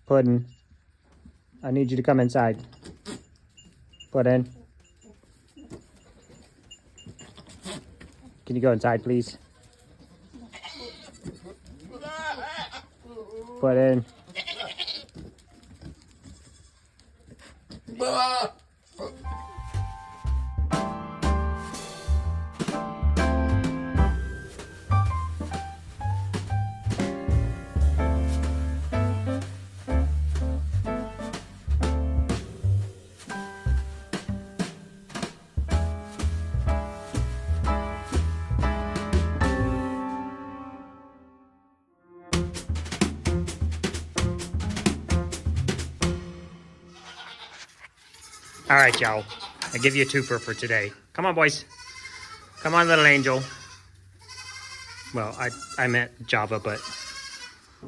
Puddin'. I need you to come inside. Puddin'. Can you go inside, please? Puddin'. All right, y'all. I give you a twofer for today. Come on, boys. Come on, little angel. Well, I meant Java, but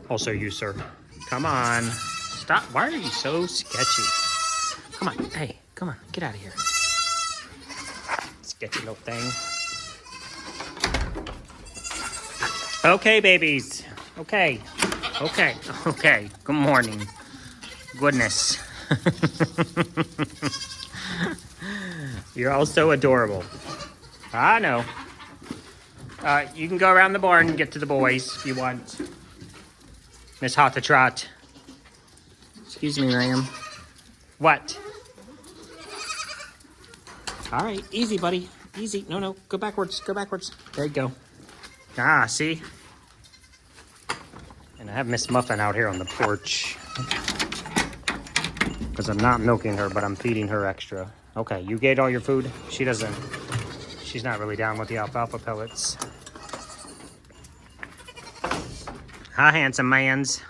also you, sir. Come on. Stop. Why are you so sketchy? Come on. Hey, come on. Get out of here. Sketchy little thing. Okay, babies. Okay. Okay. Okay. Good morning. Goodness. You're all so adorable. I know. You can go around the barn and get to the boys if you want. Miss Hotta Trot. Excuse me, ma'am. What? All right, easy, buddy. Easy. No, go backwards. Go backwards. There you go. Ah, see? And I have Miss Muffin out here on the porch. Because I'm not milking her, but I'm feeding her extra. Okay, you ate all your food? She's not really down with the alfalfa pellets. Hi, handsome mans.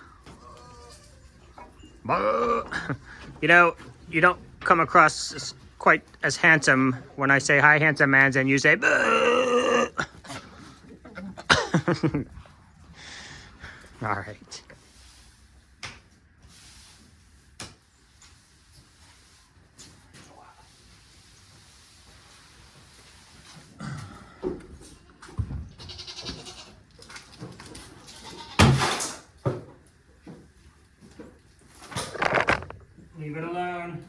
You know, you don't come across as quite as handsome when I say hi, handsome mans, and you say all right. Leave it alone.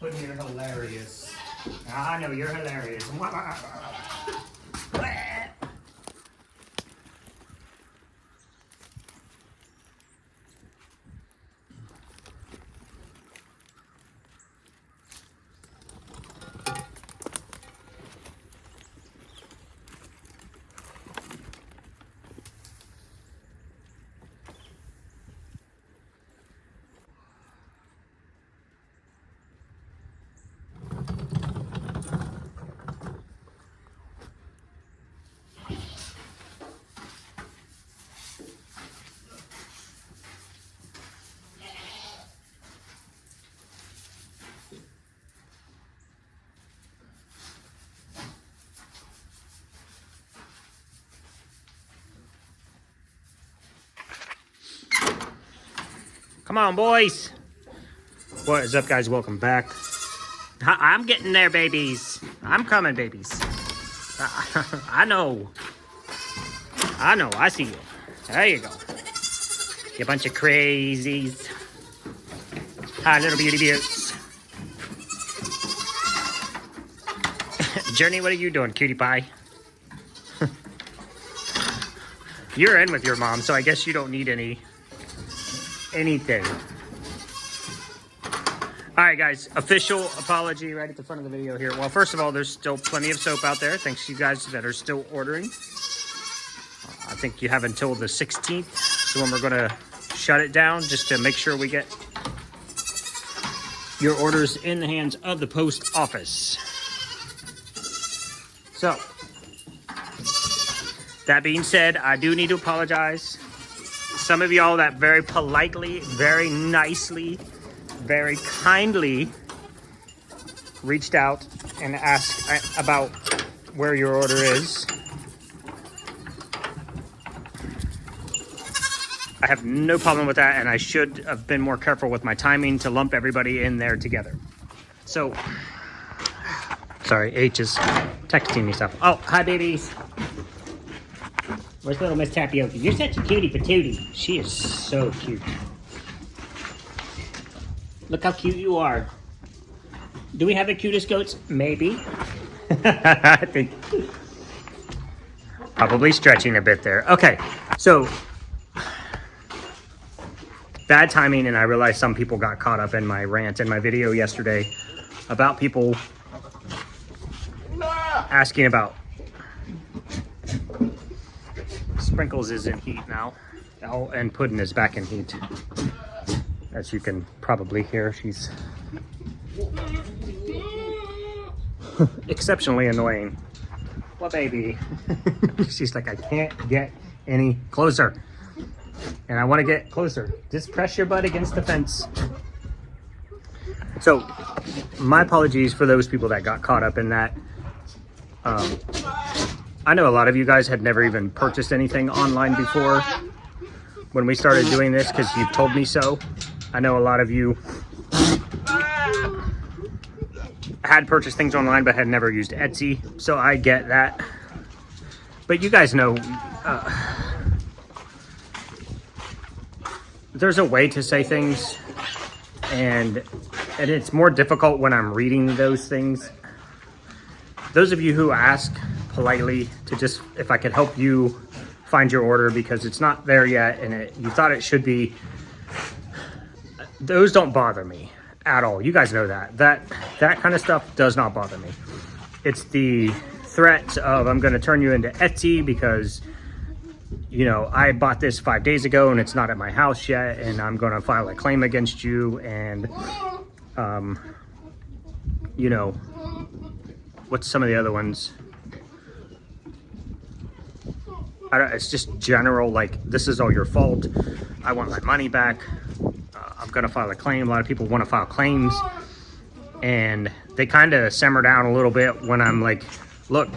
Puddin', you're hilarious. I know you're hilarious. Come on, boys. What is up, guys? Welcome back. I'm getting there, babies. I'm coming, babies. I know. I see you. There you go. You bunch of crazies. Hi, little beauty beauts. Journey, what are you doing, cutie pie? You're in with your mom, so I guess you don't need anything. All right, guys, official apology right at the front of the video here. Well, first of all, there's still plenty of soap out there. Thanks to you guys that are still ordering. I think you have until the 16th, so when we're gonna shut it down, just to make sure we get your orders in the hands of the post office. So, that being said, I do need to apologize. Some of y'all that very politely, very nicely, very kindly reached out and asked about where your order is. I have no problem with that, and I should have been more careful with my timing to lump everybody in there together. So sorry, H is texting me stuff. Oh, hi, babies. Where's little Miss Tapioca? You're such a cutie patootie. She is so cute. Look how cute you are. Do we have the cutest goats? Maybe. I think probably stretching a bit there. Okay, so bad timing, and I realized some people got caught up in my rant in my video yesterday about people asking about Sprinkles is in heat now. Oh, and Puddin' is back in heat. As you can probably hear, she's exceptionally annoying. Well, baby. She's like, I can't get any closer. And I want to get closer. Just press your butt against the fence. So, my apologies for those people that got caught up in that. I know a lot of you guys had never even purchased anything online before when we started doing this because you've told me so. I know a lot of you had purchased things online but had never used Etsy, so I get that. But you guys know there's a way to say things, and it's more difficult when I'm reading those things. Those of you who ask politely to just, if I could help you find your order because it's not there yet and you thought it should be, those don't bother me at all. You guys know that kind of stuff does not bother me. It's the threats of, I'm going to turn you into Etsy because, you know, I bought this 5 days ago and it's not at my house yet, and I'm going to file a claim against you. And you know, what's some of the other ones? It's just general, like, this is all your fault. I want my money back. I'm going to file a claim. A lot of people want to file claims. And they kind of simmer down a little bit when I'm like, look,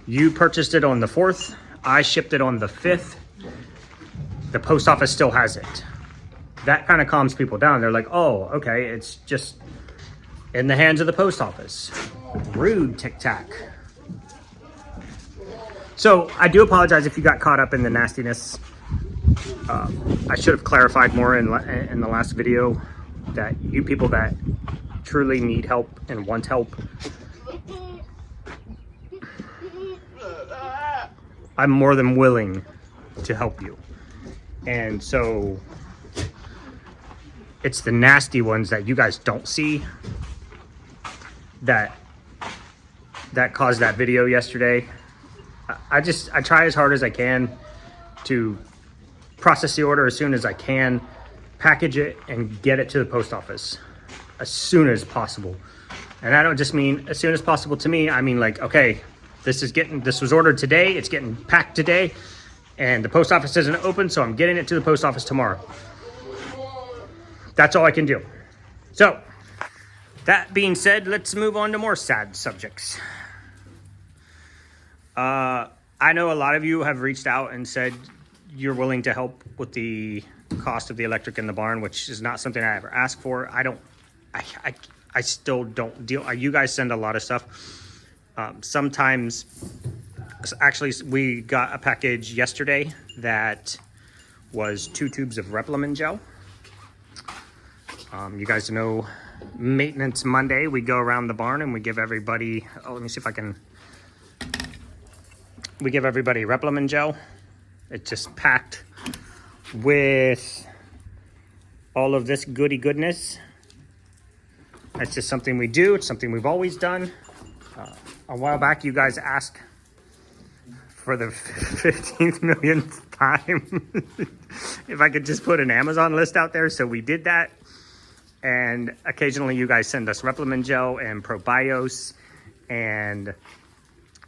you purchased it on the 4th. I shipped it on the 5th. The post office still has it. That kind of calms people down. They're like, oh, okay, it's just in the hands of the post office. Rude, Tic Tac. So I do apologize if you got caught up in the nastiness. I should have clarified more in the last video that you people that truly need help and want help, I'm more than willing to help you. And so it's the nasty ones that you guys don't see that caused that video yesterday. I try as hard as I can to process the order as soon as I can, package it, and get it to the post office as soon as possible. And I don't just mean as soon as possible to me. I mean, like, okay, this was ordered today, it's getting packed today, and the post office isn't open, so I'm getting it to the post office tomorrow. That's all I can do. So, that being said, let's move on to more sad subjects. I know a lot of you have reached out and said you're willing to help with the cost of the electric in the barn, which is not something I ever asked for. I still don't deal. You guys send a lot of stuff. Sometimes, actually, we got a package yesterday that was 2 tubes of Replimon gel. You guys know Maintenance Monday, we go around the barn and we give everybody, let me see if I can, we give everybody Replimon gel. It's just packed with all of this goody goodness. That's just something we do. It's something we've always done. A while back, you guys asked for the 15th millionth time if I could just put an Amazon list out there. So we did that. And occasionally you guys send us Replimon gel and Probios. And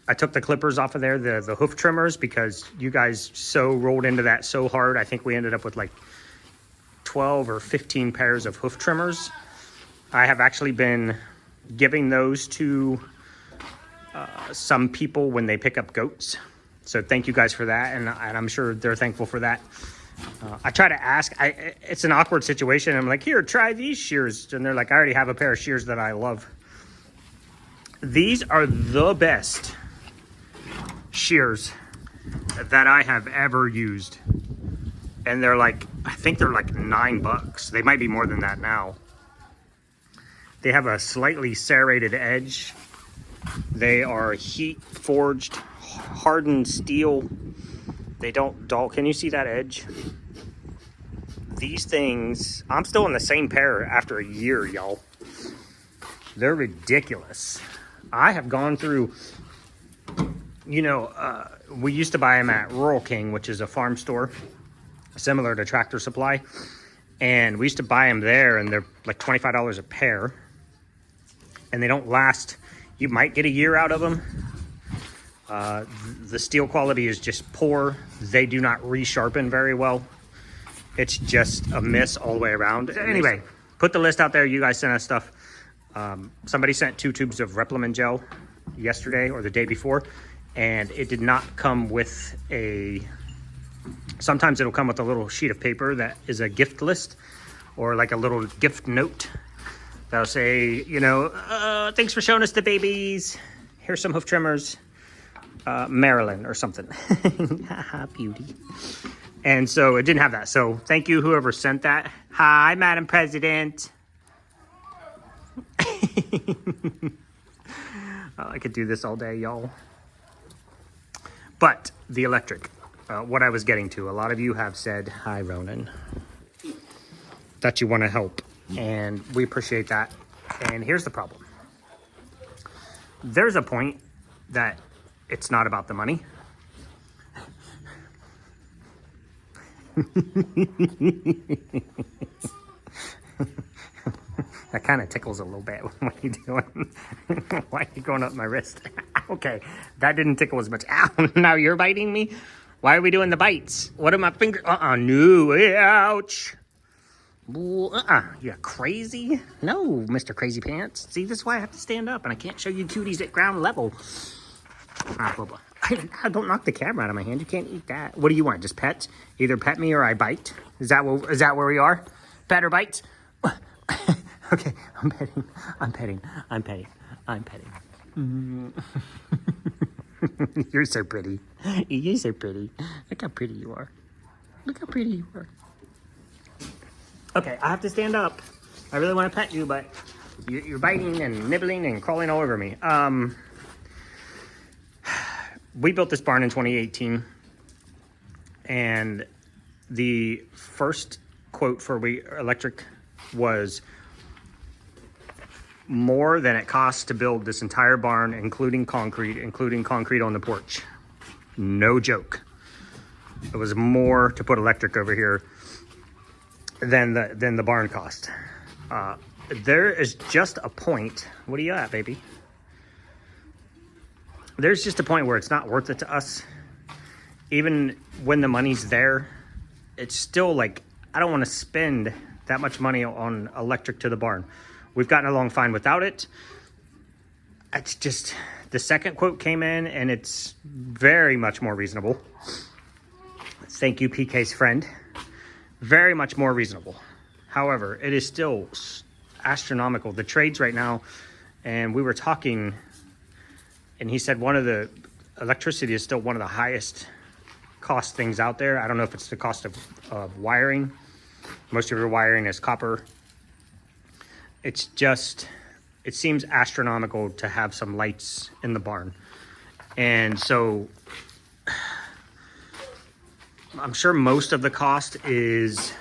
I took the clippers off of there, the hoof trimmers, because you guys so rolled into that so hard. I think we ended up with like 12 or 15 pairs of hoof trimmers. I have actually been giving those to some people when they pick up goats. So thank you guys for that. And I'm sure they're thankful for that. I try to ask, it's an awkward situation. I'm like, here, try these shears. And they're like, I already have a pair of shears that I love. These are the best shears that I have ever used. And they're like, I think they're like $9. They might be more than that now. They have a slightly serrated edge. They are heat forged, hardened steel. They don't dull. Can you see that edge? These things, I'm still in the same pair after a year, y'all. They're ridiculous. I have gone through, you know, we used to buy them at Rural King, which is a farm store similar to Tractor Supply. And we used to buy them there, and they're like $25 a pair. And they don't last. You might get a year out of them. The steel quality is just poor. They do not resharpen very well. It's just a miss all the way around. Anyway, put the list out there. You guys sent us stuff. Somebody sent 2 tubes of Replimon gel yesterday or the day before, and it did not come with a... Sometimes it'll come with a little sheet of paper that is a gift list or like a little gift note that'll say, you know, thanks for showing us the babies. Here's some hoof trimmers. Maryland or something. Beauty. And so it didn't have that. So thank you, whoever sent that. Hi, Madam President. I could do this all day, y'all. But the electric, what I was getting to, a lot of you have said, hi, Ronan, that you want to help. And we appreciate that. And here's the problem. There's a point that it's not about the money. That kind of tickles a little bit. What are you doing? Why are you going up my wrist? Okay, that didn't tickle as much. Ow, now you're biting me? Why are we doing the bites? What are my fingers? No, ouch. You crazy? No, Mr. Crazy Pants. See, this is why I have to stand up, and I can't show you cuties at ground level. Don't knock the camera out of my hand. You can't eat that. What do you want? Just pet? Either pet me or I bite. Is that where we are? Pet or bite? Okay, I'm petting. You're so pretty. You're so pretty. Look how pretty you are. Okay, I have to stand up. I really want to pet you, but you're biting and nibbling and crawling all over me. We built this barn in 2018, and the first quote for electric was more than it costs to build this entire barn, including concrete on the porch. No joke. It was more to put electric over here than the barn cost. There is just a point. What are you at, baby? There's just a point where it's not worth it to us. Even when the money's there, it's still like, I don't want to spend that much money on electric to the barn. We've gotten along fine without it. It's just, the second quote came in and it's very much more reasonable. Thank you, PK's friend. Very much more reasonable. However, it is still astronomical. The trades right now, and we were talking, and he said electricity is still one of the highest cost things out there. I don't know if it's the cost of wiring. Most of your wiring is copper. It's just, it seems astronomical to have some lights in the barn. And so I'm sure most of the cost is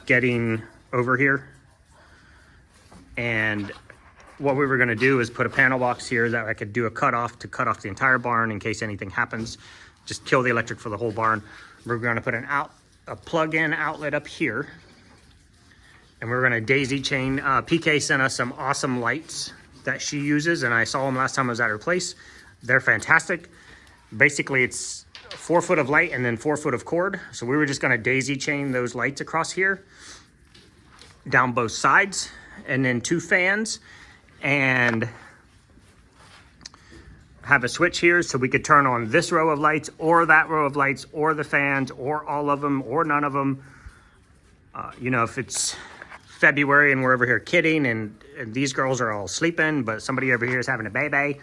getting over here. And what we were going to do is put a panel box here that I could do a cutoff to cut off the entire barn in case anything happens. Just kill the electric for the whole barn. We're going to put a plug-in outlet up here. And we're going to daisy chain. PK sent us some awesome lights that she uses, and I saw them last time I was at her place. They're fantastic. Basically, it's 4 foot of light and then 4 foot of cord. So we were just going to daisy chain those lights across here, down both sides, and then 2 fans, and have a switch here so we could turn on this row of lights or that row of lights or the fans or all of them or none of them. You know, if it's February and we're over here kidding and these girls are all sleeping, but somebody over here is having a baby,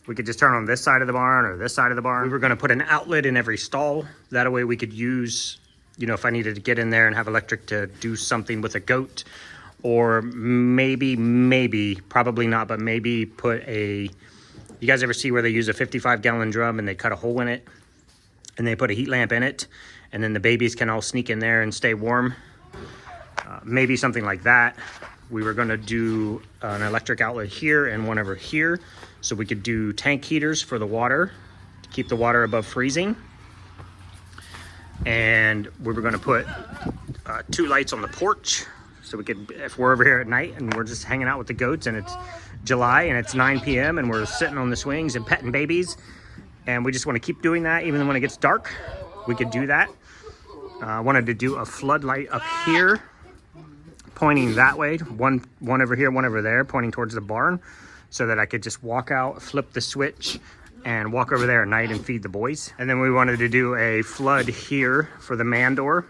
we could just turn on this side of the barn or this side of the barn. We were going to put an outlet in every stall. That way we could use, you know, if I needed to get in there and have electric to do something with a goat, or maybe, probably not, but maybe put a, you guys ever see where they use a 55-gallon drum and they cut a hole in it and they put a heat lamp in it and then the babies can all sneak in there and stay warm? Maybe something like that. We were going to do an electric outlet here and one over here, so we could do tank heaters for the water to keep the water above freezing. And we were going to put 2 lights on the porch, so we could, if we're over here at night and we're just hanging out with the goats and it's July and it's 9 p.m. and we're sitting on the swings and petting babies and we just want to keep doing that even when it gets dark, we could do that. I wanted to do a floodlight up here pointing that way, one over here, one over there, pointing towards the barn, so that I could just walk out, flip the switch, and walk over there at night and feed the boys. And then we wanted to do a flood here for the man door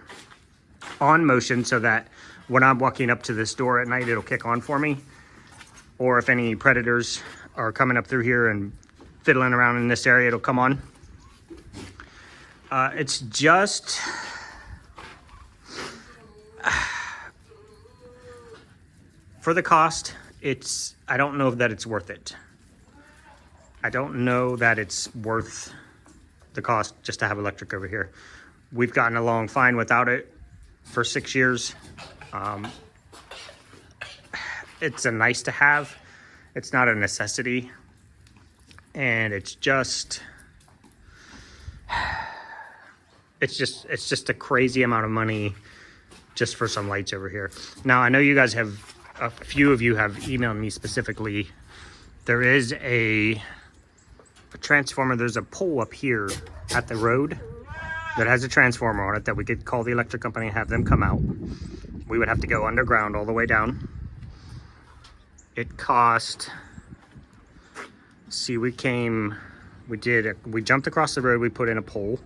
on motion, so that when I'm walking up to this door at night, it'll kick on for me. Or if any predators are coming up through here and fiddling around in this area, it'll come on. It's just... for the cost, I don't know that it's worth it. I don't know that it's worth the cost just to have electric over here. We've gotten along fine without it for 6 years. It's a nice to have. It's not a necessity. And it's just a crazy amount of money just for some lights over here. Now, I know you guys have, a few of you have emailed me specifically. There is a transformer. There's a pole up here at the road that has a transformer on it that we could call the electric company and have them come out. We would have to go underground all the way down. It cost, see, we jumped across the road, we put in a pole.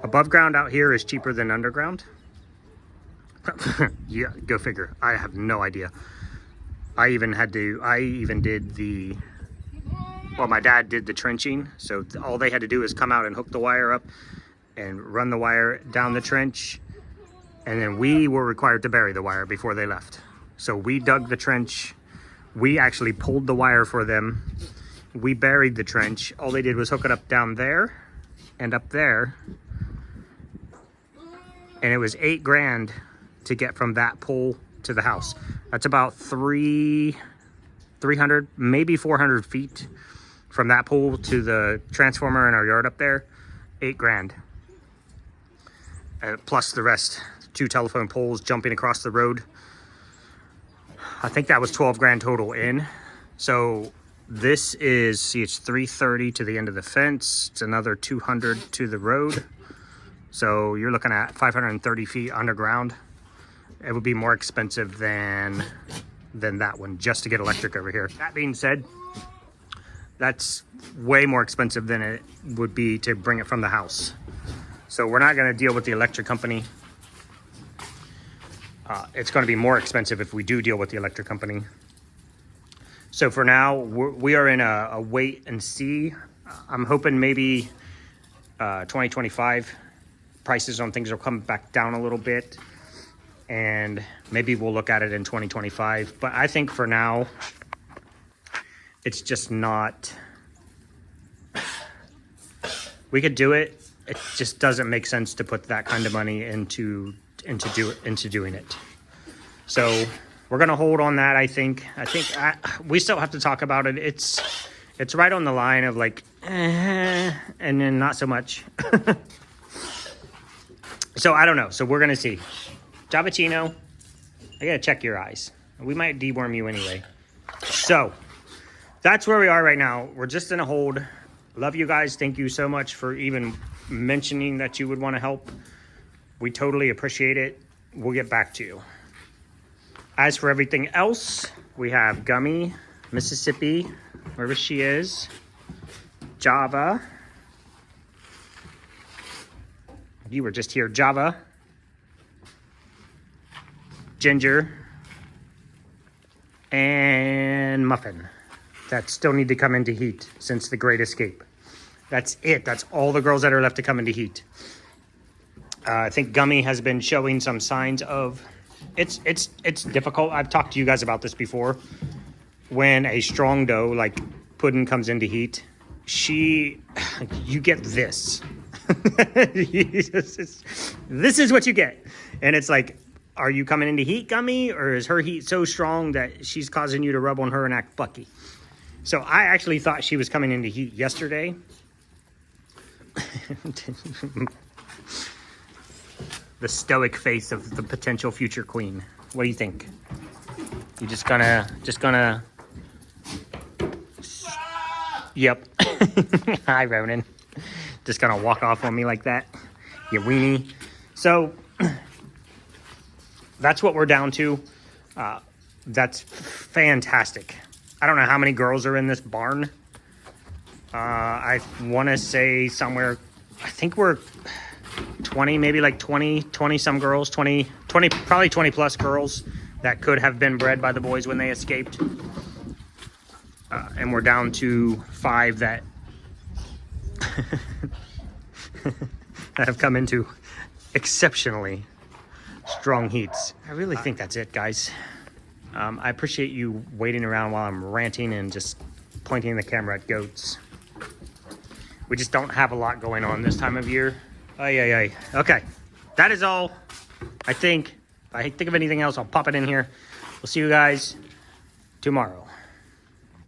Above ground out here is cheaper than underground. Yeah, go figure. I have no idea. I even did the, well, my dad did the trenching, so all they had to do is come out and hook the wire up and run the wire down the trench, and then we were required to bury the wire before they left. So we dug the trench, we actually pulled the wire for them, we buried the trench. All they did was hook it up down there and up there, and it was $8,000 to get from that pole to the house. That's about 300, maybe 400 feet from that pole to the transformer in our yard up there. $8,000. Plus the rest, 2 telephone poles jumping across the road. I think that was $12,000 total in. So this is, see, it's 330 to the end of the fence. It's another 200 to the road. So you're looking at 530 feet underground. It would be more expensive than that one just to get electric over here. That being said, that's way more expensive than it would be to bring it from the house. So we're not going to deal with the electric company. It's going to be more expensive if we do deal with the electric company. So for now, we are in a wait and see. I'm hoping maybe 2025 prices on things will come back down a little bit, and maybe we'll look at it in 2025. But I think for now, it's just not, we could do it. It just doesn't make sense to put that kind of money into doing it. So we're gonna hold on that. I think we still have to talk about it. It's right on the line of like, and then not so much. So I don't know. So we're gonna see. Javachino, I gotta check your eyes. We might deworm you anyway. So that's where we are right now. We're just in a hold. Love you guys. Thank you so much for even mentioning that you would want to help. We totally appreciate it. We'll get back to you. As for everything else, we have Gummy, Mississippi, wherever she is, Java. You were just here, Java. Ginger, and Muffin that still need to come into heat since the Great Escape. That's it. That's all the girls that are left to come into heat. I think Gummy has been showing some signs of it's difficult. I've talked to you guys about this before. When a strong doe like Puddin comes into heat, you get this. This is what you get. And it's like, are you coming into heat, Gummy? Or is her heat so strong that she's causing you to rub on her and act bucky? So I actually thought she was coming into heat yesterday. The stoic face of the potential future queen. What do you think? You just gonna... Yep. Hi, Ronan. Just gonna walk off on me like that, you weenie. So that's what we're down to. That's fantastic. I don't know how many girls are in this barn. I want to say somewhere, I think we're 20, maybe like 20 some girls, 20, probably 20 plus girls that could have been bred by the boys when they escaped. And we're down to 5 that that have come into exceptionally strong heats. I really think that's it, guys. I appreciate you waiting around while I'm ranting and just pointing the camera at goats. We just don't have a lot going on this time of year. Okay, that is all. I think. If I think of anything else, I'll pop it in here. We'll see you guys tomorrow.